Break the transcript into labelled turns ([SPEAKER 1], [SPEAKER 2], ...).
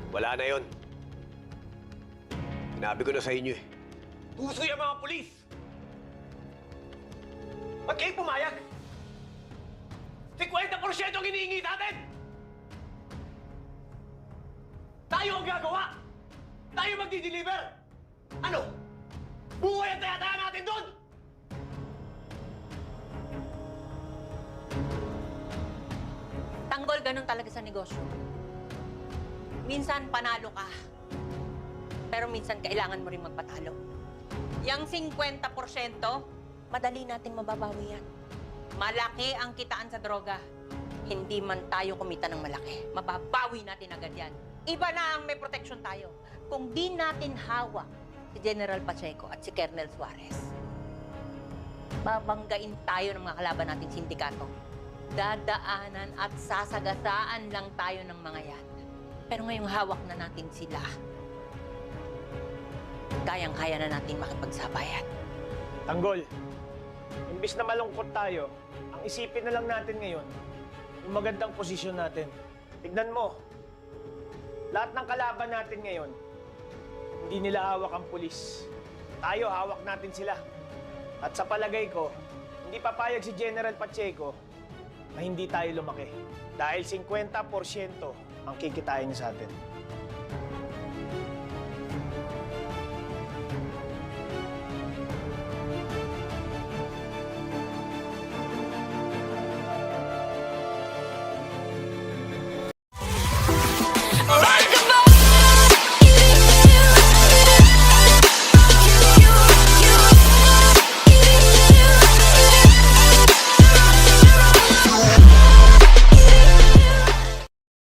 [SPEAKER 1] Wala na yon. Sinabi ko na sa inyo eh. Tuso yung mga pulis! Ba't kayo pumayag? 50% ang hinihingi natin! Tayo ang gagawa! Tayo magdi-deliver! Ano? Buhay ang tayataya natin doon!
[SPEAKER 2] Tanggol, ganun talaga sa negosyo. Minsan panalo ka. Pero minsan kailangan mo rin magpatalo. Yang 50%, madali nating mababawi yan. Malaki ang kitaan sa droga. Hindi man tayo kumita ng malaki. Mababawi natin agad yan. Iba na ang may protection tayo. Kung di natin hawak si General Pacheco at si Colonel Suarez, babanggain tayo ng mga kalaban nating sindikato. Dadaanan at sasagasaan lang tayo ng mga yan. Pero ngayong hawak na natin sila, kayang-kaya na natin makipagsabayan.
[SPEAKER 3] Tanggol, imbis na malungkot tayo, ang isipin na lang natin ngayon, yung magandang posisyon natin. Tignan mo, lahat ng kalaban natin ngayon, hindi nila hawak ang pulis. Tayo, hawak natin sila. At sa palagay ko, hindi papayag si General Pacheco na hindi tayo lumaki. Dahil 50% ang kikitain niya sa atin.